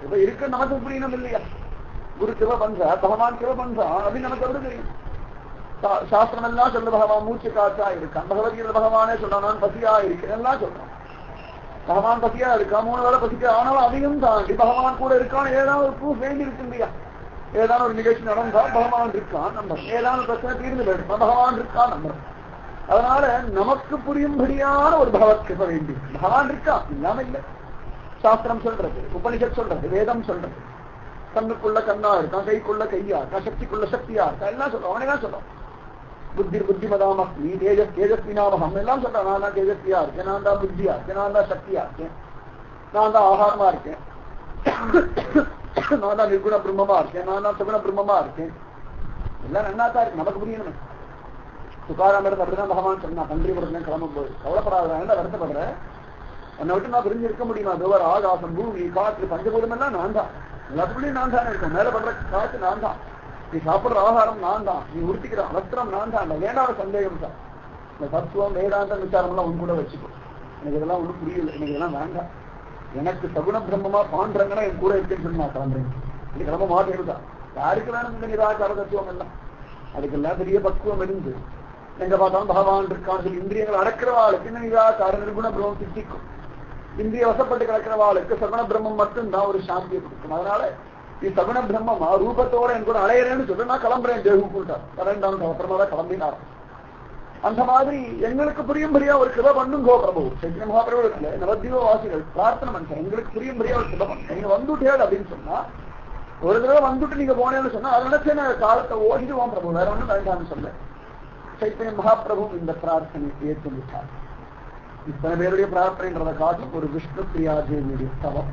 இப்ப இருக்க நமக்கு புரியணும் இல்லையா? குரு கிருப பண்றா, பகவான் கிருப பண்றான் அப்படின்னு நமக்கு எப்படி தெரியும்? சாஸ்திரம் எல்லாம் சொல்ல பகவான் மூச்சு காற்றா இருக்கான். பகவத்கீதை பகவானே சொல்றான் நான் பசியா இருக்கேன் எல்லாம் சொல்றான். பகவான் பசியா இருக்கான், 3 வேளை பசிக்க. ஆனாலும் அதையும் தாண்டி பகவான் கூட இருக்கான். ஏதாவது ஒரு ப்ரூஃப் வேண்டி இருக்கு இல்லையா? ஏதாவது ஒரு நிகழ்ச்சி நடந்தா பகவான் இருக்கான் நம்பர், ஏதாவது பிரச்சனை தீர்ந்து போயிடும் பகவான் இருக்கான் நம்பர். அதனால நமக்கு புரியும்படியான ஒரு பகவத் கிருப வேண்டி. பகவான் இருக்கான் இல்லாம இல்லை. சாஸ்திரம் சொல்றது, உபனிஷத் சொல்றது, வேதம் சொல்றது. கண்ணுக்குள்ள கண்ணா இருக்கான், கைக்குள்ள கையா இருக்கான், சக்திக்குள்ள சக்தியா இருக்கா, எல்லாம் சொல்றோம். அவனேதான் சொல்றான். புத்தி புத்திமதாமஸ்மி தேஜஸ் தேஜஸ்வினாமகம் எல்லாம் சொல்றான். நான் தான் தேஜஸ்வியா இருக்கேன், நான் தான் புத்தியா இருக்கேன், நான் தான் சக்தியா இருக்கேன், நான் தான் ஆகாரமா இருக்கேன், நான் தான் நிர்குண பிரம்மமா இருக்கேன், நான் தான் சுகுண பிரம்மமா இருக்கேன். எல்லாம் நன்னாத்தான் இருக்கு, நமக்கு புரியணும். துக்காராம் இடத்துல அப்படிதான் பகவான் சொன்னா, பன்றிபுரத்துல கிளம்பும் போது கவலைப்படாத, வருத்தப்படுற, என்னை விட்டு நான் பிரிஞ்சு இருக்க முடியுமா? தோவர் ஆகாசம் பூமி காற்று பஞ்சபூதம் எல்லாம் நான் தான், எல்லாத்துக்குள்ளயும் நான் தான் இருக்கேன். மேல படுற காற்று நான் தான், நீ சாப்பிடுற ஆகாரம் நான் தான், நீ உடுத்திக்கிற வஸ்திரம் நான் தான். வேண்டாத சந்தேகம் தான். இந்த தத்துவம் வேதாந்த விசாரம் எல்லாம் உன் கூட வச்சுக்கோ. எனக்கு இதெல்லாம் ஒன்றும் புரியல, எனக்கு இதெல்லாம் வேண்டாம். எனக்கு சகுண பிரம்மமா பாண்டங்கன்னா என் கூட இருக்குன்னு சொல்லி நான் கிளம்புறேன். இது கிளம்ப மாட்டேன். யாருக்கு வேணும் இந்த நிராகார தத்துவம் எல்லாம்? அதுக்கெல்லாம் பெரிய பக்குவம் இருந்து எங்க பார்த்தாலும் பகவான் இருக்கான்னு சொல்லி இந்திரியங்கள் அடக்கிறவாளுக்கு இந்த நிராகார நிர்குண பிரம்மம் சித்திக்கும். இந்திரிய வசப்பட்டு கிடக்கிறவாளுக்கு சகுண பிரம்மம் மட்டும்தான் ஒரு சாந்தியை கொடுக்கும். அதனால நீ சகுண பிரம்மமா ரூபத்தோட என் கூட அலையிறேன்னு சொல்லி நான் கிளம்புறேன். தேகு கூட்டார் 12ஆம் அப்புறமா தான் கிளம்பினார். அந்த மாதிரி எங்களுக்கு புரியும்படியா ஒரு கிருப பண்ணுங்கோ பிரபு. சைத்தன்ய மகாபிரபுல நவதீப வாசிகள் பிரார்த்தனை பண்ண எங்களுக்கு புரியும்படியா ஒரு கிருப பண்ண. நீங்க வந்துட்டேள் அப்படின்னு சொன்னா, ஒரு தடவை வந்துட்டு நீங்க போனேன்னு சொன்னா அதை நினைச்சு நான் காலத்தை ஓடிடுவோம் பிரபு, வேற ஒன்றும் வேண்டாம்னு சொல்ல. சைத்தன்ய மகாபிரபு இந்த பிரார்த்தனை ஏற்றுவிட்டார். இத்தனை பேருடைய பிரார்த்தனைன்றதை காட்டி ஒரு விஷ்ணு பிரியா தேவியுடைய தவம்.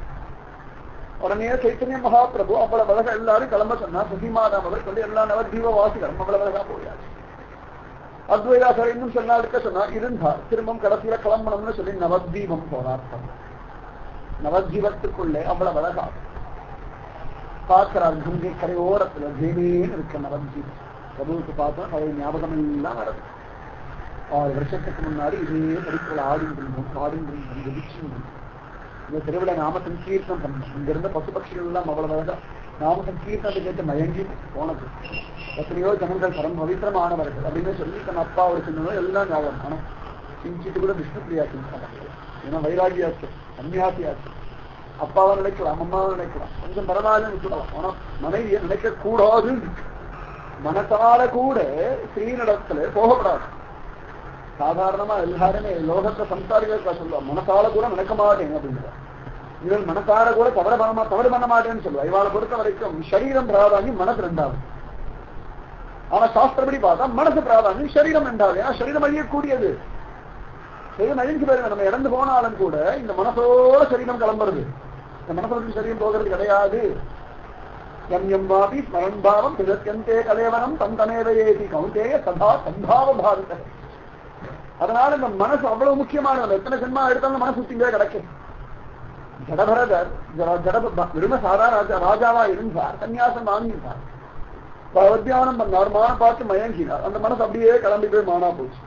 உடனே சைத்தன்ய மகாபிரபு அவ்வளவு அழகா எல்லாரும் கிளம்ப சொன்னா. சுகிமாதாம் அவர் சொல்லி எல்லா நவதீப வாசிகளும் அவ்வளவு அழகா போயாச்சு. அத்வைதாசர் இன்னும் சொன்னாலுக்க சொன்னா இருந்தார். திரும்பம் கடைசியில கிளம்பணும்னு சொல்லி நவதீபம் போராட்டம். நவதீபத்துக்குள்ளே அவ்வளவு அழகா பார்க்கிறார். கங்கை கரையோரத்துல தேவேன்னு இருக்க நவதீபம். பிரபுவுக்கு பார்த்தோம் அவருடைய ஞாபகம் எல்லாம் வருது. 6 வருஷத்துக்கு முன்னாடி இதே படிப்புகள் ஆடிந்திருந்தோம் இந்த திருவிழா நாம சங்கீர்த்தம் பண்ணோம். இங்க இருந்த பசு பட்சிகள் எல்லாம் அவ்வளவு நாம சங்கீர்த்தத்தை கேட்டு மயங்கி போனது. எத்தனையோ ஜனங்கள் பரம் பவித்திரமானவர்கள் அப்படின்னு சொல்லி தன் அப்பா ஒரு சின்ன எல்லாம் ஞாபகம். ஆனா சிந்திட்டு கூட விஷ்ணு பிரியா சிந்தாங்க. ஏன்னா வைராகியாச்சு, சன்னியாசியாச்சு. அப்பாவை நினைக்கலாம், அம்மாவை நினைக்கலாம், கொஞ்சம் பரவாயில்ல விட்டுடலாம். ஆனா மனைவியை நினைக்க கூடாது. மனசால கூட ஸ்ரீனிடத்துல போகப்படாது. சாதாரணமா எல்லாருமே லோகத்தை சம்சாரிகளுக்கா சொல்லுவா, மனசால கூட நினைக்க மாட்டேன் அப்படிங்கிற. இவள் மனசார கூட தவறு பண்ண மாட்டேன்னு சொல்லுவா. இவாளை பொறுத்த வரைக்கும் சரீரம் பிராதானியம், மனசு 2வது. ஆனா சாஸ்திரப்படி பார்த்தா மனசு பிராதானியம், சரீரம் 2வது. ஏன்னா சரீரம் அழியக்கூடியது. சரீரம் அழிஞ்சு போயிருங்க. நம்ம இறந்து போனாலும் கூட இந்த மனசோட சரீரம் கிளம்புறது. இந்த மனசோட சரீரம் போகிறது கிடையாது. எம்எம்வாபி ஸ்மரண்பாவம் பிரத்யந்தே கலேவனம் தந்தமேவையேதி கௌந்தேய சதா சம்பாவ பாரத. அதனால இந்த மனசு அவ்வளவு முக்கியமானது. எத்தனை ஜென்மா எடுத்தாலும் மனசு சுத்திங்களே கிடைக்கும். ஜடபரதர் விரும்ப சாதாரண ராஜாவா இருந்தார். சன்னியாசம் வாங்கிட்டார். தியானம் பண்ணார். மான பார்த்து மயங்கினார். அந்த மனசு அப்படியே கிளம்பி போய் மானா போச்சு.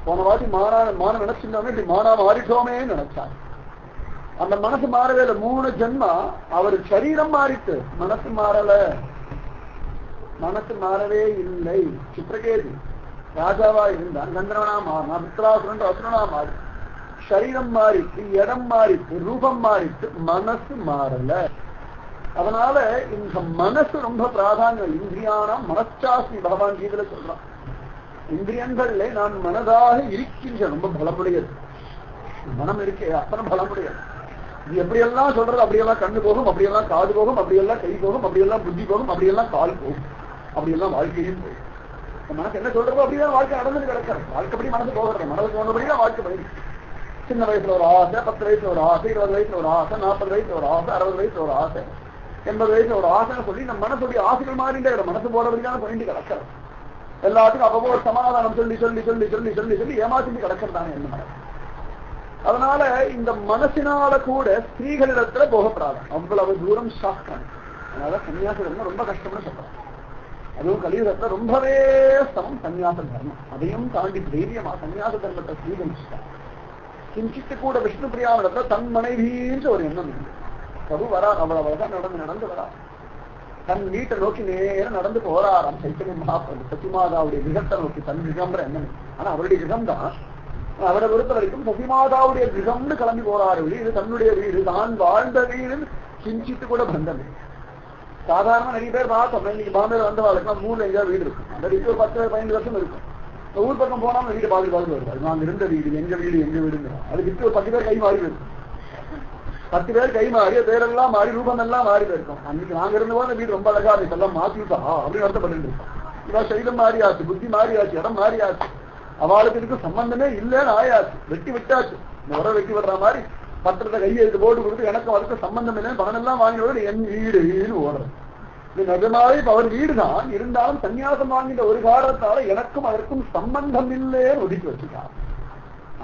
போன வாட்டி மான நினைச்சிருந்தோமே, இப்படி மானா மாறிட்டோமே நினைச்சார். அந்த மனசு மாறவே இல்லை. 3 ஜென்மா அவர் சரீரம் மாறிட்டு மனசு மாறல. மனசு மாறவே இல்லை. சித்திரகேது ராஜாவா இருந்தான். சந்திரவனா மாறினா, மித்ராசுரன் அசுரனா மாறி, சரீரம் மாறிட்டு, இடம் மாறிட்டு, ரூபம் மாறிட்டு, மனசு மாறல. அதனால இந்த மனசு ரொம்ப பிராதானியம். இந்திரியானா மனச்சாஸ்தி பகவான் கீதையில சொல்றான். இந்திரியங்கள்ல நான் மனதாக இருக்கின்ற ரொம்ப பலமுடையது. மனம் இருக்கே அத்தனை பலமுடையது. இது எப்படியெல்லாம் சொல்றது, அப்படியெல்லாம் கண்ணு போகும், அப்படியெல்லாம் காது போகும், அப்படியெல்லாம் கை போகும், அப்படியெல்லாம் புத்தி போகும், அப்படியெல்லாம் கால் போகும், அப்படியெல்லாம் வாழ்க்கையும் போகும். மனசு என்ன சொல்றதோ அப்படிதான் வாழ்க்கை நடந்துட்டு கிடக்கிறது. வாழ்க்கைப்படி மனசு போகிறது. மனசு போனபடிதான் வாழ்க்கை போயிருக்கு. சின்ன வயசுல ஒரு ஆசை, 10 வயசுல ஒரு ஆசை, 20 வயசுல ஒரு ஆசை, 40 வயசுல ஒரு ஆசை, 60 வயசுல ஒரு ஆசை, 80 வயசுல ஒரு ஆசைன்னு சொல்லி நம்ம மனசுடைய ஆசைகள் மாறிட்டே மனசு போறபடிதான் போயிட்டு கிடக்கிறது. எல்லாத்துக்கும் அப்போ ஒரு சமாதானம் சொல்லி சொல்லி சொல்லி சொல்லி சொல்லி சொல்லி ஏமாத்தி கிடக்கிறதானே என்ன மனசு. அதனால இந்த மனசினால கூட ஸ்திரீகளிடத்துல போகப்படாது. அவ்வளவு தூரம் சாஸ்திரம். அதனால சன்னியாசம் ரொம்ப கஷ்டம்னு சொல்றாங்க. அதுவும் கலியுகத்துல ரொம்பவே சமம் சன்னியாச தர்மம். அதையும் தாண்டி தைரியமா சன்னியாச தர்மத்தை ஸ்வீகரிச்சுட்டார். கிஞ்சித்து கூட விஷ்ணு பிரியாவிடத்துல தன் மனைவின்ற ஒரு எண்ணம் இருக்கு. பிரபு வரா, அவ்வளவுதான் நடந்து நடந்து வரா. தன் வீட்டை நோக்கி நேரம் நடந்து போறாராம் சைத்தன்ய மகாபிரபு. சசிமாதாவுடைய கிரகத்தை நோக்கி, தன் கிரகம்ன்ற என்ன, ஆனா அவருடைய கிரகம் தான். அவரை பொறுத்த வரைக்கும் சசிமாதாவுடைய கிரகம்னு கிளம்பி போறாரு. இது தன்னுடைய வீடு, தான் வாழ்ந்த வீடுன்னு கிஞ்சிட்டு கூட பந்தம். சாதாரண நிறைய பேர் பார்த்தோம், இன்னைக்கு பாம்பேல வந்த வாழ்க்கை ஊர்ல எங்கேயாவது வீடு இருக்கும், அந்த வீட்டு ஒரு 10-15 வருஷம் இருக்கும். ஊர் பக்கம் போனாலும் வீடு பாதி வருவாரு. நாங்க இருந்த வீடு, எங்க வீடுங்கிறோம். அது விட்டு ஒரு 10 பேர் கை மாறி இருக்கும். 10 பேர் கை மாறி, பேரெல்லாம் மாறி, ரூபம் எல்லாம் மாறி போயிருக்கோம். அன்னைக்கு நாங்க இருந்த போது வீடு ரொம்ப அழகா இருக்கு, எல்லாம் மாத்திட்டா அப்படின்னு வருத்தப்பட்டு இருக்கோம். இவன் சைலம் மாறியாச்சு, புத்தி மாறியாச்சு, இடம் மாறியாச்சு, அவளுக்கு இதுக்கு சம்பந்தமே இல்லைன்னு ஆயாச்சு, வெட்டி விட்டாச்சு. இந்த உரம் வெட்டி விடுற மாதிரி பத்திரத்தை கையை எடுத்து போட்டு கொடுத்து எனக்கு அவருக்கு சம்பந்தம் இல்லைன்னு பணம் எல்லாம் வாங்கினோடு என் வீடுன்னு ஓடுறது. இது நிஜமாவே இப்ப அவர் வீடுதான் இருந்தாலும் சன்னியாசம் வாங்கிட்ட ஒரு காரணத்தால எனக்கும் அதற்கும் சம்பந்தம் இல்லைன்னு ஒதுக்கி வச்சுட்டார்.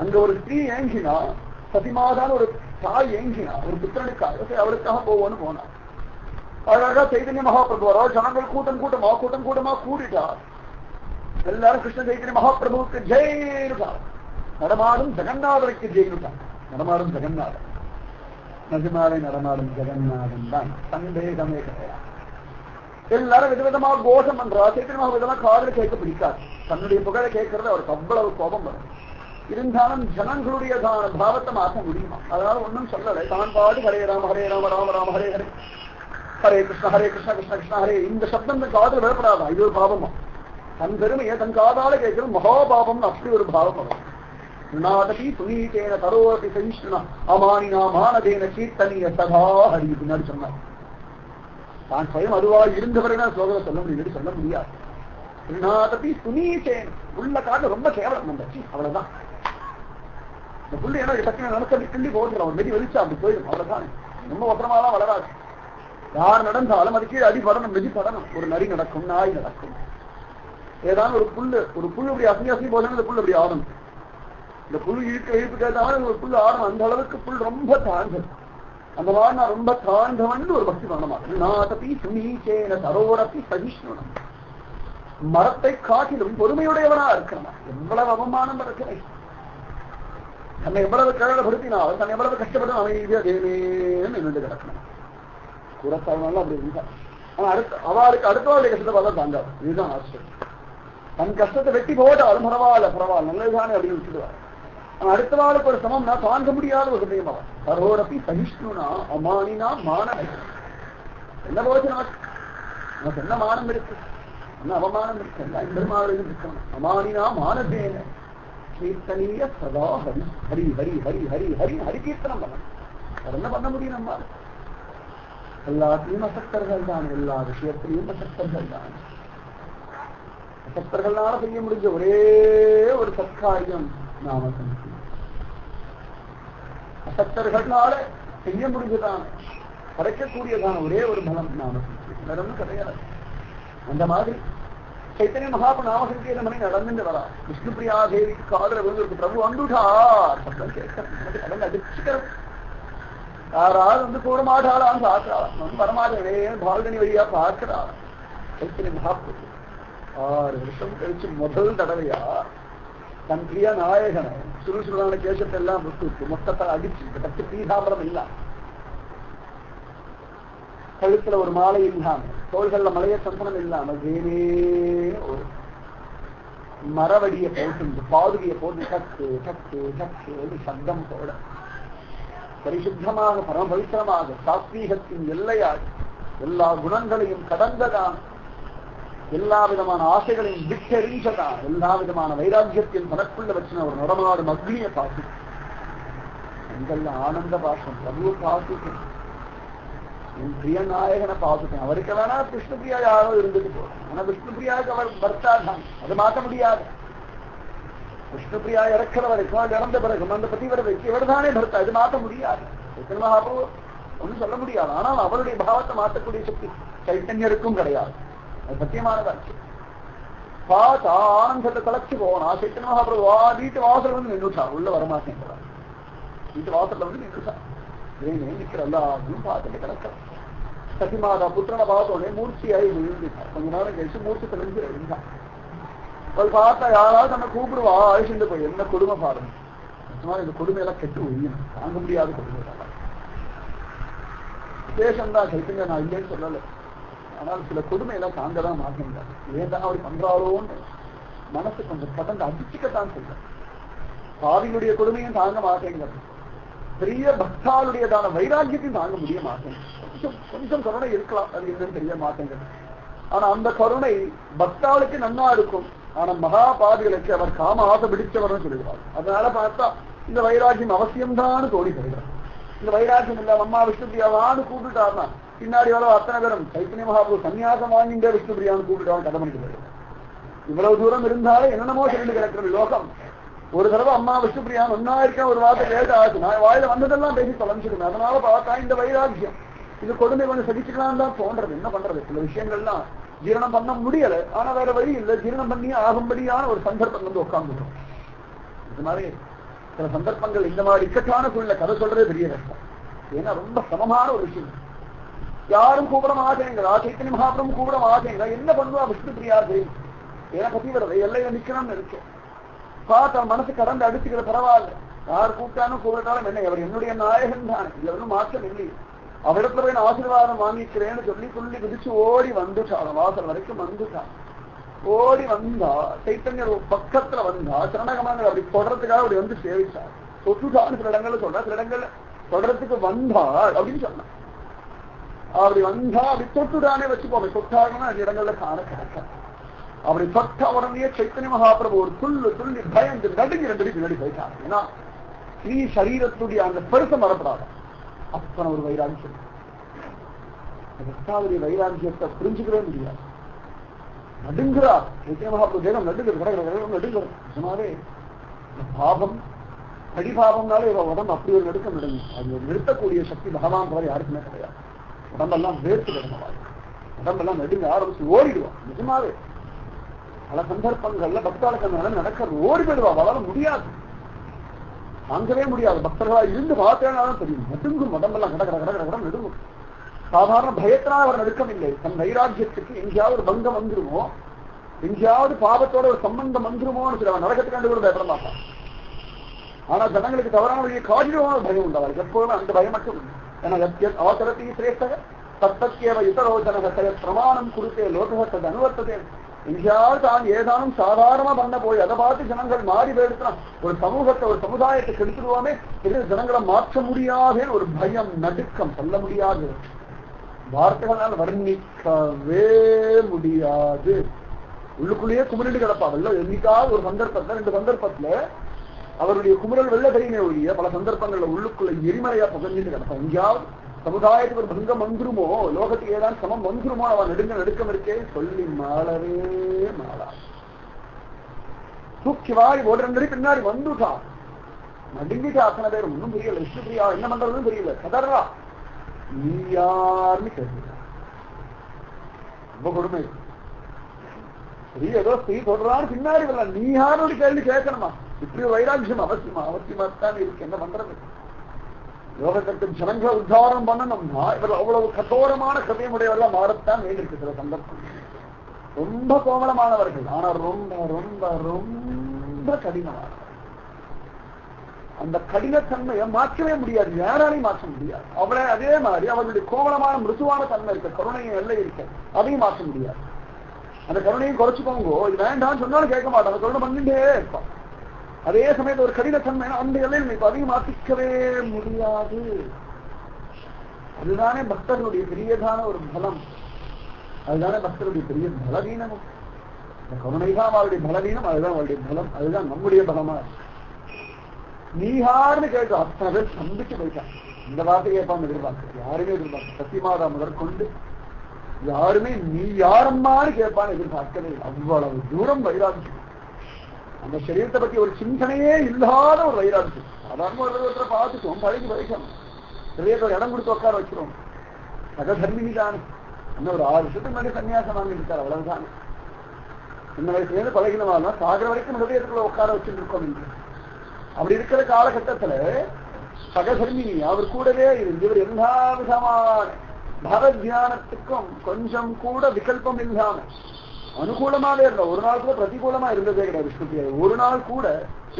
அங்க ஒரு ஸ்திரீ ஏங்கினா, சதிமாதான் ஒரு தாய் ஏங்கினா, ஒரு புத்திரனுக்காக அவளுக்காக போவோன்னு போனார். அழகா சைதன்ய மகாபிரபு வரோ, ஜனங்கள் கூட்டம் கூட்டமா கூடிட்டார். எல்லாரும் கிருஷ்ண சைதன்ய மகாபிரபுவுக்கு ஜெயிட்டார். நடமாடும் ஜெகநாதருக்கு ஜெயிட்டார். நடமாடும் ஜெகநாதன், நஜமாலை நடமாடும் ஜெகநாதன் தான், சந்தேகமே கிடையாது. எல்லாரும் விதவிதமா கோஷம் பண்றா. சைத்தன்ய விதமா காதல கேட்க பிடிக்காது. தன்னுடைய புகழை கேட்கறது அவருக்கு அவ்வளவு கோபம் வரும். இருந்தாலும் ஜனங்களுடைய பாவத்தை மாற்ற முடியுமா? அதனால ஒன்னும் சொல்லலை. தான் பாடு ஹரே ராம ராம ராம ஹரே ஹரே, ஹரே கிருஷ்ண கிருஷ்ண கிருஷ்ண ஹரே. இந்த சப்தம் காதல் விடப்படாதா? இது ஒரு பாவமா? தன் பெருமையை தன் காதால கேட்கிறது மகாபாபம். அப்படி ஒரு பாவம் வரும். நாதபி சுனீதேன தரோபி சகிஷ்ணா அமானினா மானதேன கீர்த்தனிய சதா ஹரி பின்னாடி சொன்னார். தான் சுயம் அதுவா இருந்தவரைனா ஸ்லோகத்தை சொல்ல முடியும், சொல்ல முடியாது. நாதபி சுனீதேன் உள்ள காட்டு ரொம்ப கேவலம் நம்பி, அவ்வளவுதான். இந்த புள்ளி என்ன டக்குனு நடக்க கிள்ளி போடுறோம், ஒரு மெதி வெளிச்சா அப்படி போயிடும், அவ்வளவுதான். ரொம்ப ஒற்றமாதான் வளராது. யார் நடந்தாலும் அது கீழே அடிபடணும், மெதி படணும். ஒரு நரி நடக்கும், நாய் நடக்கும், ஏதாவது ஒரு புல்லு அப்படி அசையாசி போதும், இந்த புல் அப்படி ஆடணும். இந்த புல் இழுப்பு கேட்டாலும் ஒரு புல் ஆடணும். அந்த அளவுக்கு புல் ரொம்ப தாழ்ந்தது. அந்த மாதிரி நான் ரொம்ப தாழ்ந்தவன் ஒரு பக்தி பண்ணமாக. நாதபி சுனீச்சேன தரோரப்பி சகிஷ்ணுனம். மரத்தை காட்டிலும் பொறுமையுடையவனா இருக்கணும். எவ்வளவு அவமானம் இருக்கிறேன், தன்னை எவ்வளவு கழகப்படுத்தினாலும், தன்னை எவ்வளவு கஷ்டப்படும் அமைதியா தேவேன்னு என்னுடைய கிடக்கணும். குறத்தாலும் அப்படி இருந்தா. ஆனா அவளுக்கு அடுத்தவாளுடைய கஷ்டத்தை பார்த்தா தாங்காது. இதுதான் ஆச்சரியம். தன் கஷ்டத்தை வெட்டி போட்டாலும் பரவாயில்ல நல்லதுதானே அப்படின்னு விட்டுடுவார். ஆனா அடுத்த வாளுக்கு ஒரு சமம்னா தாங்க முடியாத ஒரு ஹிருதயம் அவன். தரோரப்பி சகிஷ்ணுனா அமானினா மானம். என்ன போச்சு நமக்கு என்ன மானம் இருக்கு, என்ன அவமானம் இருக்கு, எல்லாம் பெருமாளும் இருக்கணும். அமானினா மானதேன கீர்த்தனீய சதா ஹரி ஹரி ஹரி ஹரி ஹரி ஹரி ஹரி கீர்த்தனம் பண்ணணும். அது என்ன பண்ண முடியும் நம்ம? எல்லாத்தையும் அசக்தர்கள் தான், எல்லா விஷயத்திலையும் அசக்தர்கள் தான். அசக்தர்களால செய்ய முடிஞ்ச ஒரே ஒரு சத்காரியம் நாம சங்கீர்த்தனம். அசக்தர்களால செய்ய முடிஞ்சதான கிடைக்கக்கூடியதான ஒரே ஒரு பலம் நாம சங்கீர்த்தனம் கிடையாது. அந்த மாதிரி சைத்தன்ய மகாபு நாம சங்கீர்த்தனம் பண்ணி நடந்துட்டு வரா. விஷ்ணுபிரியா தேவிக்கு காதல விழுந்து பிரபு வந்துட்டார் சத்தம் கேட்க கடந்து அடிச்சுக்கிறது. யாராவது கூட மாட்டாளான்னு பார்க்கிறாள், வரமாட்டே பால்கனி வழியா பார்க்கிறாள். சைத்தன்ய மகாபு 6 வருஷம் கழிச்சு முதல் தடவையா தன் பிரியா நாயகனை சுறுசுறான கேசத்தை எல்லாம் விட்டு மொத்தத்தை அடிச்சு கட்டு பீதாபரம் இல்ல, கழுத்துல ஒரு மாலை இல்லாம, தோள்கள்ல மலைய சந்தனம் இல்லாம வேணே ஒரு மரவடியை போட்டு பாதுகையை போட்டு டக்கு டக்கு டக்கு சப்தம் போட பரிசுத்தமாக பரம பவித்திரமாக சாத்வீகத்தின் எல்லையாக எல்லா குணங்களையும் கடந்ததான், எல்லா விதமான ஆசைகளையும் விட்டெறிஞ்சதான், எல்லா விதமான வைராக்கியத்தையும் தனக்குள்ள வச்சுன ஒரு நடமாடும் அக்னியை பார்த்து எங்கெல்லாம் ஆனந்த பாஷம் பிரபுவை பார்த்துட்டேன், என் பிரிய நாயகனை பார்த்துட்டேன். அவருக்கு வேணா விஷ்ணுபிரியா யாரோ இருந்துட்டு போறோம், ஆனா விஷ்ணுபிரியாவுக்கு அவர் பர்த்தா தான், அது மாற்ற முடியாது. விஷ்ணுபிரியா இறக்கிற வரைக்கும் அது இறந்த பிறகு அந்த பத்தி வர வைக்க இவர் தானே பர்த்தா, இது மாற்ற முடியாது. மகாபு ஒன்னும் சொல்ல முடியாது. ஆனால் அவருடைய பாவத்தை மாற்றக்கூடிய சக்தி சைத்தன்யருக்கும் கிடையாது. அது சத்தியமானதாச்சு. பார்த்தா ஆனந்தத்தை கலச்சு போனா சைத்தன்ய மகாபிரபு வீட்டு வாசல் வந்து நின்றுட்டா, உள்ள வரமாட்டேங்கிறார். வீட்டு வாசல்ல வந்து நின்றுட்டா, நிக்கிற எல்லாத்தையும் பார்த்துட்டு கிடக்கிறார். சசிமாதா புத்திரனை பார்த்தோடனே மூர்த்தியாகி விழுந்துட்டா. கொஞ்ச நேரம் கழிச்சு மூர்த்தி தெளிஞ்சு இருந்தான். அவள் பார்த்தா யாராவது நம்ம கூப்பிடுவா, அழிச்சுட்டு போய் என்ன கொடுமை பாருங்க. இந்த கொடுமையெல்லாம் கெட்டு ஒழியும், தாங்க முடியாத கொடுமை. விசேஷம் தான் சைத்தன்யா, நான் இல்லைன்னு சொல்லலை. ஆனால் சில கொடுமையெல்லாம் தாங்கதான் மாட்டேங்கிறார். ஏன்தான் அப்படி பண்றாளோன்னு மனசு கொஞ்சம் கடந்து அடிச்சுக்கத்தான் சொல்றேன். பாவிகளுடைய கொடுமையும் தாங்க மாட்டேங்கிறது, பெரிய பக்தாளுடையதான வைராக்கியத்தையும் தாங்க முடிய மாட்டேங்குது. கொஞ்சம் கொஞ்சம் கருணை இருக்கலாம், அது என்னன்னு தெரிய மாட்டேங்கிறது. ஆனா அந்த கருணை பக்தாளுக்கு நன்னா இருக்கும். ஆனா மகா பாவிகளுக்கு அவர் காம ஆசை பிடிச்சவர்னு சொல்லுகிறார். அதனால பார்த்தா இந்த வைராக்கியம் அவசியம்தான் தோணி போகிறார். இந்த வைராக்கியம் இல்ல அம்மா விஷ்ணுபிரியாவான்னு கூப்பிட்டுட்டாருன்னா பின்னாடி வர அத்தனை பேரும் சைத்தன்ய மகாபிரபு சன்னியாசம் வாங்கிட்டே விஷ்ணுபிரியான்னு கூப்பிட்டுட்டான்னு கதை பண்ணிட்டு போயிருக்காரு. இவ்வளவு தூரம் இருந்தாலும் என்னென்னமோ சொல்லிட்டு கிடக்கிற லோகம். ஒரு தடவை அம்மா விஷ்ணுபிரியா ஒன்னா இருக்க ஒரு வார்த்தை கேட்டு ஆச்சு, நான் வாயில வந்ததெல்லாம் பேசி தொலைஞ்சிருந்தேன். அதனால பார்த்தா இந்த வைராக்கியம் இது கொடுமை கொஞ்சம் சகிச்சுக்கலாம் தான் தோன்றது. என்ன பண்றது, சில விஷயங்கள்லாம் ஜீரணம் பண்ண முடியல. ஆனா வேற வழி இல்லை, ஜீரணம் பண்ணி ஆகும்படியான ஒரு சந்தர்ப்பம் வந்து உட்கார்ந்துட்டோம். இது மாதிரி சில சந்தர்ப்பங்கள் இந்த மாதிரி இக்கட்டான சூழ்நிலை கதை சொல்றதே பெரிய கஷ்டம். ஏன்னா ரொம்ப சமமான ஒரு விஷயம். யாரும் கூப்பிட மாட்டேங்கிறா, சைத்தன்ய மகாபிரபு கூப்பிட மாட்டேங்கிறா. என்ன பண்ணுவா விஷ்ணுபிரியா செய், ஏன்னா பத்திவரதை எல்லையில நிக்கணும்னு இருக்கு. பார்த்தா மனசு கடந்து அடிச்சுக்கிற பரவாயில்ல, யார் கூப்பிட்டாலும் கூப்பிட்டாலும் என்ன, அவர் என்னுடைய நாயகன் தான், இதுல ஒன்றும் மாற்றம் இல்லை. அவரிடத்துல போய் நான் ஆசீர்வாதம் வாங்கிக்கிறேன்னு சொல்லி துள்ளி குதிச்சு ஓடி வந்துட்டான். வாசல் வரைக்கும் வந்துட்டான். ஓடி வந்தா சைத்தன்யர் பக்கத்துல வந்தா சரணகமான அப்படி தொடர்றதுக்காக அப்படி வந்து சேவிச்சார். தொட்டுட்டான்னு சில இடங்கள்ல சொல்றா, சில இடங்கள்ல தொடர்றதுக்கு வந்தா அப்படின்னு சொன்னான். அப்படி வந்தா அப்படி தொட்டுடானே வச்சுப்போம். தொட்டாங்கன்னா அந்த இடங்கள்ல காண கிடைக்க. அப்படி தொட்ட உடனே சைத்தன்ய மகாபிரபு ஒரு துள்ளி பயந்து நடுங்கி 2 அடி பின்னாடி போயிட்டாங்க. ஏன்னா ஸ்ரீ சரீரத்துடைய அந்த பெருசம் வரப்படாது. அத்தனை ஒரு வைராக்கியம். பக்தாவுடைய வைராக்கியத்தை புரிஞ்சுக்கவே முடியாது. நடுங்கிறார் சைத்தன்ய மகாபிரபு, தேகம் நடுங்கிறது. சொன்னாலே பாபம் கடிபாபம்னாலே உடம்பு அப்படி ஒரு நடுக்கம் நடுங்கும். அது நிறுத்தக்கூடிய சக்தி பகவான் தவிர யாருக்குமே கிடையாது. உடம்பெல்லாம் வேர்த்து கிடந்தவாள், உடம்பெல்லாம் நடுங்க ஆரம்பிச்சு ஓடிடுவான். நிஜமாவே பல சந்தர்ப்பங்கள்ல பக்தாளுக்கு நடக்கிறது ஓடி போயிடுவா. அவளால முடியாது, தாங்கவே முடியாது. பக்தர்களா இருந்து பார்த்தேனாலும் தெரியும், நடுங்கும் உடம்பெல்லாம் கட கட கட கட கட நடுங்கும். சாதாரண பயத்தினால் அவர் நடுக்கம் இல்லை. தன் வைராக்கியத்துக்கு எங்கேயாவது ஒரு பங்கம் வந்துருமோ, எங்கேயாவது பாவத்தோட ஒரு சம்பந்தம் வந்துருமோன்னு சொல்லி அவன் நரகத்துக்காண்டு கூட பயப்பட மாட்டான். ஆனா ஜனங்களுக்கு தவறான வழியை காட்டிடுவான பயம் உண்டு அவருக்கு எப்போதுமே. அந்த பயம் மட்டும் அவசரத்தை சிரேஷ்ட தத்தக்கேவ யுதரோஜன பிரமாணம் கொடுத்தே லோகத்தை அனுவர்த்ததே. எங்கேயாவது தான் ஏதானும் சாதாரணமா பண்ண போய் அதை பார்த்து ஜனங்கள் மாறி போயிடுத்தான் ஒரு சமூகத்தை ஒரு சமுதாயத்தை கெடுத்துடுவோமே, இது ஜனங்களை மாற்ற முடியாத ஒரு பயம் நடுக்கம் சொல்ல முடியாது, வார்த்தைகளால் வர்ணிக்கவே முடியாது. உள்ளுக்குள்ளேயே குமுறிட்டு கிடப்பா. வெள்ள என்னைக்காவது ஒரு சந்தர்ப்பத்துல 2 சந்தர்ப்பத்துல அவருடைய குமுறல் வெள்ள தெரியுமே ஒழிய பல சந்தர்ப்பங்கள்ல உள்ளுக்குள்ள எரிமலையா புகஞ்சிட்டு கிடப்பா. எங்கேயாவது சமுதாயத்துக்கு ஒரு பங்கம் வந்துருமோ, லோகத்துக்கு ஏதாவது சமம் வந்துருமோ, அவன் நடுக்கம் இருக்கே சொல்லி மாளவே மாளா. தூக்கி வாரி ஒரு 2 பின்னாடி வந்துட்டான். நடுங்கிட்டு அத்தனை பேர் ஒன்றும் புரியல. விஷ்ணுபிரியா என்ன பண்றதுன்னு தெரியல. கதறா, நீ யாருன்னு கேட்க. ரொம்ப கொடுமை. ஸ்ரீ ஏதோ ஸ்ரீ சொல்றான்னு பின்னாடி வரல, நீ யாரோட கேள்வி கேட்கணுமா? இப்படி ஒரு வைராக்கியம் அவசியமாத்தான் இருக்கு. என்ன பண்றது? யோகத்திற்கு ஜனங்களை உத்தாரணம் பண்ணணும்னா இவர் அவ்வளவு கட்டோரமான கதையுடையவர்கள் மாறத்தான் வேண்டியிருக்கு. சில சந்தர்ப்பம் ரொம்ப கோமலமானவர்கள், ஆனா ரொம்ப ரொம்ப ரொம்ப கடினமானவர்கள். அந்த கடினத்தன்மையை மாற்றவே முடியாது, யாராலையும் மாற்ற முடியாது. அவளை அதே மாதிரி அவர்களுடைய கோமலமான மிருதுவான தன்மை இருக்க, கருணையும் எல்லை இருக்க, அதையும் மாற்ற முடியாது. அந்த கருணையும் குறைச்சுக்கோங்கோ, இது வேண்டாம்னு சொன்னாலும் கேட்க மாட்டான், அந்த கருணை பண்ணிட்டே இருப்பான். அதே சமயத்தில் ஒரு கடினத்தன்மை அந்த எல்லையில் இப்ப அதையும் மாற்றிக்கவே முடியாது. அதுதானே பக்தர்களுடைய பெரியதான ஒரு பலம், அதுதானே பக்தருடைய பெரிய பலவீனமும். இந்த கருணைதான் அவருடைய பலவீனம், அதுதான் அவருடைய பலம், அதுதான் நம்முடைய பலமா. நீயாருன்னு கேட்க அத்தனை பேர் சந்திச்சு போயிட்டான். இந்த வார்த்தை கேட்பான்னு எதிர்பார்க்க யாருமே எதிர்பார்க்க, சத்தியமாதா முதற்கொண்டு யாருமே நீ யாரம்மான்னு கேட்பான்னு எதிர்பார்க்கவே. அவ்வளவு தூரம் வைராக்கியம். அந்த சரீரத்தை பத்தி ஒரு சிந்தனையே இல்லாத ஒரு வைராக்கியம். சாதாரண ஒருத்தரை பார்த்துட்டோம், பழகி வைக்கணும், சரீரத்தோட இடம் கொடுத்து உட்கார வச்சிரும். சகதர்மினி தானே. இன்னும் ஒரு 6 வருஷத்துக்கு முன்னாடி சன்னியாசம் வாங்கிட்டு இருக்காரு, அவ்வளவுதானே. இந்த வயசுலேருந்து பழகினவாதான் சாகர வரைக்கும் ஹிருதயத்துக்குள்ள உட்கார வச்சுட்டு இருக்கோம் என்று. அப்படி இருக்கிற காலகட்டத்துல சகதர்மினி அவர் கூடவே இருந்து இவர் எல்லா விதமான பகவத் தியானத்துக்கும் கொஞ்சம் கூட விகல்பம் இல்லாம அனுகூலமாவே இருந்த, ஒரு நாள் கூட பிரதிகூலமா இருந்ததே கிடையாது. விஷ்ணுபிரியா ஒரு நாள் கூட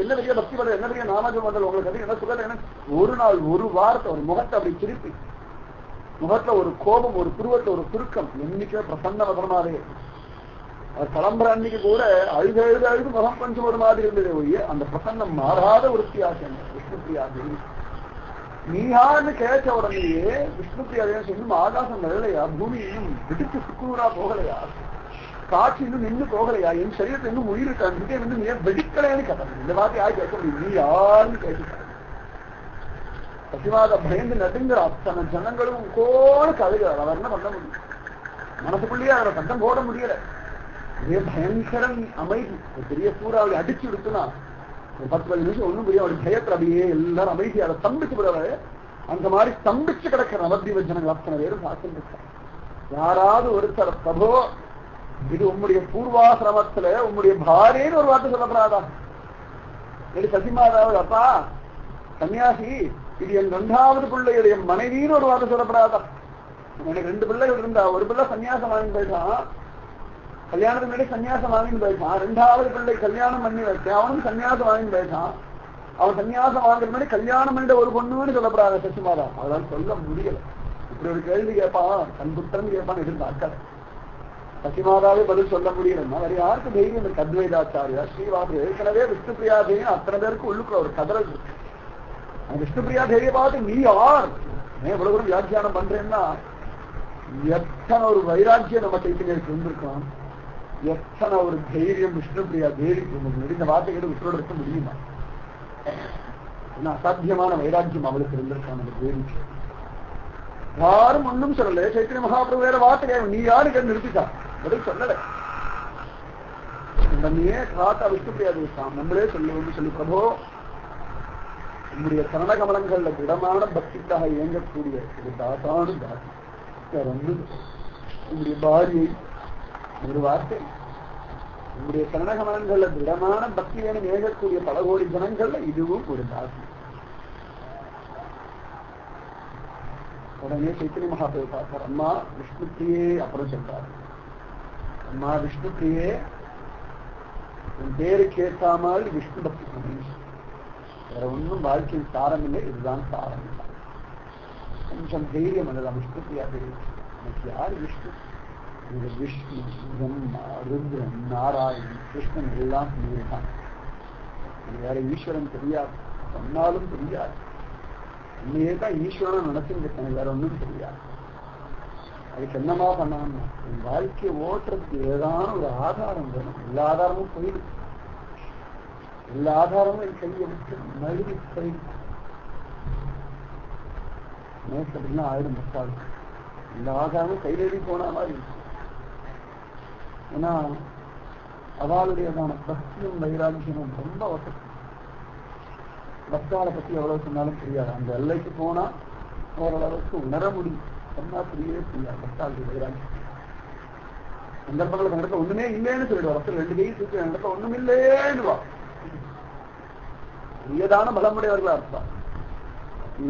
என்ன பெரிய பக்தி பண்றது, என்ன பெரிய நாமஜம் பண்றது, உங்களுக்கு அது என்ன சுகர், என்ன ஒரு நாள் ஒரு வார்த்தை ஒரு முகத்தை அப்படி திருப்பி முகத்துல ஒரு கோபம், ஒரு புருவத்துல ஒரு சுருக்கம், என்னைக்கே பிரசன்ன வசனமாவே. அது கிளம்புற அன்னைக்கு கூட அழுது அழுது அழுது முகம் கொஞ்சம் ஒரு மாதிரி இருந்தது ஒழிய அந்த பிரசன்னம் மாறாத ஒரு வித்தியாசம். விஷ்ணுபிரியா தேவி நீ யாருன்னு கேட்ட உடனேயே விஷ்ணுபிரியா தேவி இன்னும் ஆகாசம் வரலையா, பூமி இன்னும் விடுத்து சுக்குநூறா போகலையா, காட்சி இன்னும் நின்று போகலையா, என் சரீரத்தை இன்னும் உயிரிட்டான் வந்து நீ ஏன் வெடிக்கலையான்னு கேட்டாங்க. இந்த வார்த்தை யாரு கேட்க முடியும்? நீ யாருன்னு கேட்டுட்டாங்க. சசிமாத பயந்து நடுங்கிற அத்தனை ஜனங்களும் கோடு கழுகிறார். அவர் என்ன பண்ண முடியும்? மனசுக்குள்ளேயே அவரை சட்டம் போட முடியல. இதே பயங்கரம் அமைதி. ஒரு பெரிய சூறாவளி அடிச்சு விடுத்துனா ஒரு 10-15 நிமிஷம் ஒண்ணும் புரியும். அவருடைய பயத்துல அப்படியே எல்லாரும் அமைதி அதை ஸ்தம்பிச்சு விடுவாரு. அந்த மாதிரி ஸ்தம்பிச்சு கிடக்கிற நவதீப ஜனங்கள் அத்தனை பேரும் பார்த்துருக்காங்க. யாராவது ஒருத்தர் பிரபோ இது உம்முடைய பூர்வாசிரமத்துல உம்முடைய பாரேன்னு ஒரு வார்த்தை சொல்லப்படாதா? இது சசிமாதாவது அப்பா சன்னியாசி இது என் 2வது பிள்ளையுடைய மனைவின்னு ஒரு வார்த்தை சொல்லப்படாதா? எனக்கு 2 பிள்ளைகள் இருந்தா, ஒரு பிள்ளை சன்னியாசம் வாங்கி போயிட்டான், கல்யாணத்துக்கு முன்னாடி சன்னியாசம் வாங்கிட்டு போயிட்டான். 2வது பிள்ளை கல்யாணம் பண்ணி வச்சேன், அவனும் சன்னியாசம் வாங்கிட்டு போயிட்டான். அவன் சன்னியாசம் வாங்குற முன்னாடி கல்யாணம் பண்ணிட்ட ஒரு பொண்ணுன்னு சொல்லப்படாத சசிமாதா. அதெல்லாம் சொல்ல முடியல. இப்படி ஒரு கேள்வி கேட்பான், கண்புத்திரன் கேட்பான் எதிர்பார்க்கல. சசிமாதாவே பதில் சொல்ல முடியலன்னா வேற யாருக்கு தைரியம்? இந்த அத்வைதாச்சாரியா ஸ்ரீவாசு ஏற்கனவே விஷ்ணுபிரியா தேவி அத்தனை பேருக்கு உள்ளுக்குள்ள ஒரு கதறல் இருக்கு. விஷ்ணுபிரியா தேவியை பார்த்து நீ யார் இவ்வளவு ஒரு வியாக்கியானம் பண்றேன்னா எத்தனை ஒரு வைராக்கியம் நம்ம கைத்தினருக்கு இருந்திருக்கலாம், எத்தனை ஒரு தைரியம் விஷ்ணுபிரியா தேவிக்கு இருந்திருக்கு. இந்த வார்த்தைகளை விஷ்ணோட இருக்க முடியுமா? ஏன்னா அசாத்தியமான வைராக்கியம் அவளுக்கு இருந்திருக்கான் அந்த தேவிக்கு. யாரும் ஒன்றும் சொல்லல. சைத்தன்ய மகாபிரபு வேற வார்த்தை நீ யாருக்கு நிறுத்திட்டா பதில் சொல்லல. நம்மையே காத்தா விஷ்ணுபிரியா தேவிதான் நம்மளே சொல்லுவோம்னு சொல்லி பிரபோ உங்களுடைய சரணகமலங்கள்ல திடமான பக்திக்காக இயங்கக்கூடிய ஒரு தாசானு தாசி உங்களுடைய பாரியை ஒரு வார்த்தை உங்களுடைய சரணகமலங்கள்ல திடமான பக்தி வேணும் இயங்கக்கூடிய பல கோடி ஜனங்கள்ல இதுவும் ஒரு தாசி. உடனே சைத்தன்ய மகாபிரபு பார்த்தார். அம்மா விஷ்ணுபிரியே அப்புறம் சொல்றாரு, அம்மா விஷ்ணுபிரியே உன் பேருக்கு ஏற்ற மாதிரி விஷ்ணு பக்தி பண்ணி வேற ஒன்றும் வாழ்க்கையின் சாரம் இல்லை, இதுதான் சாரம். கொஞ்சம் தைரியம் அல்லதான் விஷ்ணுபிரியா தெரியும். எனக்கு யாரு விஷ்ணு? இந்த விஷ்ணு பிரம்மா ருத்ரன் நாராயணன் கிருஷ்ணன் எல்லாம் சொல்லியிருக்கான். வேற ஈஸ்வரன் தெரியாது, சொன்னாலும் தெரியாது. உண்மையே தான் ஈஸ்வரன் நினைச்சுருக்கேன், வேற ஒன்றும் தெரியாது. அதுக்கு என்னமா பண்ணான்னா என் வாழ்க்கையை ஓட்டுறதுக்கு ஏதான ஒரு ஆதாரம் வேணும். எல்லா ஆதாரமும் போயிடும், எல்லா ஆதாரமும் என் கையை விட்டு மழுவி போயிடும். நேற்று அப்படின்னா ஆயிடும் மக்கள் எல்லா ஆதாரமும் கையிலேறி போன மாதிரி. ஏன்னா அவளுடையதான பக்தியும் வைராக்கியமும் ரொம்ப வசதி. பக்தாவை பத்தி எவ்வளவு சொன்னாலும் தெரியாது. அந்த எல்லைக்கு போனா ஓரளவுக்கு உணர முடியும், சொன்னா புரியவே புரியாது. பக்தாவுடைய வைராக்கியம் சந்தர்ப்பங்களுக்கு நடக்க ஒண்ணுமே இல்லைன்னு சொல்லிடுவா. பக்தர் 2 கை சுற்றி நடக்க ஒண்ணும் இல்லேன்னுவா. பெரியதான பலமுடையவர்களா இருப்பா.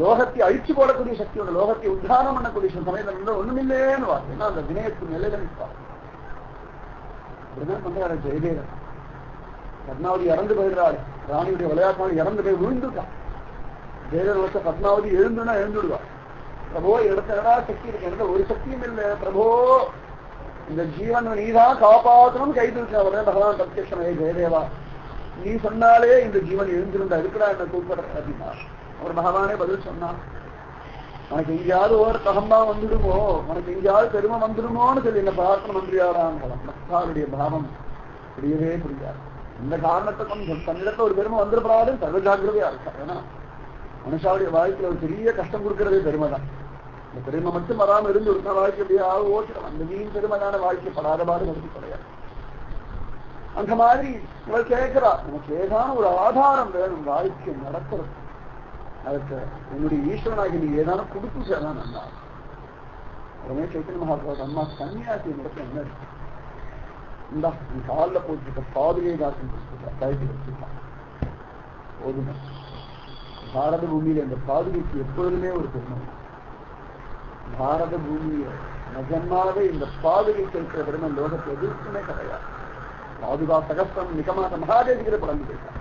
லோகத்தை அழிச்சு போடக்கூடிய சக்தியோட லோகத்தை உத்தாரணம் பண்ணக்கூடிய சமயத்தில் ஒண்ணுமில்லேன்னுவா. ஏன்னா அந்த வினயத்து நிலையில நிற்பா. அப்படிதான் பண்றாரு ஜெயதேவன். பத்மாவதி இறந்து போயிடுறாரு, ராணியுடைய விளையாட்டான இறந்து போய் விழுந்துட்டான். ஜெயதேவன் வச்ச பத்மாவதி எழுந்துனா எழுந்துடுவா. பிரபோ இடத்துல சக்தி இருக்கு, எனக்கு ஒரு சக்தியும் இல்லை பிரபோ, இந்த ஜீவன் நீதான் காப்பாற்றணும் கைது இருக்க பகவான் பிரத்யட்சமே ஜெயதேவா நீ சொன்னாலே இந்த ஜீவன் எழுந்திருந்தா இருக்கிறா என்ன கூப்பிடுற அப்படின்னா அவர் பகவானே பதில் சொன்னான். உனக்கு எங்கேயாவது ஒரு தகம்பம் வந்துடுமோ, உனக்கு எங்கேயாவது பெருமை வந்துடுமோன்னு சொல்லி என்ன பிரார்த்தனை மந்திரியாராங்களாம். பக்தாவுடைய பாவம் புரியவே புரியாது. இந்த காரணத்தை கொஞ்சம் தன்னிடத்துல ஒரு பெருமை வந்துடப்படாது சர்வ ஜாக்கிரதையா இருக்கா. ஏன்னா மனுஷாவுடைய வாழ்க்கையில ஒரு பெரிய கஷ்டம் கொடுக்கறதே பெருமை தான். இந்த பெருமை மட்டும் வராமல் இருந்து ஒரு வாழ்க்கை எப்படியாவது ஓட்டுறோம். அந்த வீண் பெருமையான வாழ்க்கை படாத பாடு நடத்தி கிடையாது. அந்த மாதிரி இவள் கேட்கிறா, எனக்கு ஏதான ஒரு ஆதாரம் வேணும் வாழ்க்கை நடக்கிறது. அதுக்கு என்னுடைய ஈஸ்வரனாகி நீ ஏதான கொடுத்து சேதான் நல்லா. உடனே சைத்தன்ய மகாபிரபு அம்மா சன்னியாசி நடத்த என்ன இருக்கு? இந்தா நீ காலில் போட்டுருக்க பாதுகை காசு கழட்டி வச்சுருக்கான் போதுமே. பாரத பூமியில இந்த பாதுகைக்கு எப்பொழுதுமே ஒரு பெருமை. பாரத பூமியில நிஜமாவே இந்த பாதுகை செலுத்துற பெருமை லோகத்தில் எதிர்ப்புமே கிடையாது. பாதுகா சகஸ்திரம் நிகமாக மகாதேவிகிற படந்து போயிட்டார்.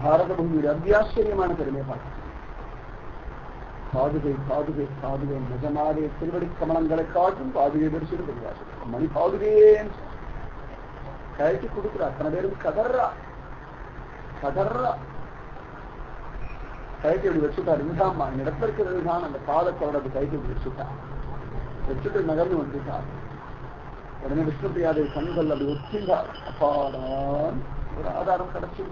பாரத பூமியுடைய அத்தியாச்சரியமான பெருமையை பார்க்க பாதுகை பாதுகை பாதுகை நிஜமாவே திருவடி கமலங்களை காட்டும் பாதுகை தரிசிட்டு வருவார்கள். மணி பாதுகையேன்னு கழிச்சு கொடுக்குறா. அத்தனை பேரும் கதர்றா கதர்றா. கைக்கு இப்படி வச்சுட்டா. இருந்தாம்மா இந்த இடத்துல இருக்கிறதுதான் அந்த பாதத்தோட அது கைக்கு இப்படி வச்சுட்டா. வச்சுட்டு நகர்ந்து வந்துட்டார். உடனே விஷ்ணுபிரியாதை கண்கள் அப்படி ஒத்திந்தார். அப்பாடான் ஒரு ஆதாரம் கிடைச்சு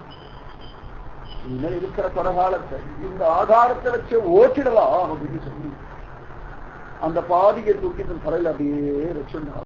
இனிமேல் இருக்கிற தொடர்காலத்தை இந்த ஆதாரத்தை வச்சு ஓட்டிடலாம் அப்படின்னு சொல்லி அந்த பாதியை தூக்கி தன் தலையில் அப்படியே வச்சுட்டார்.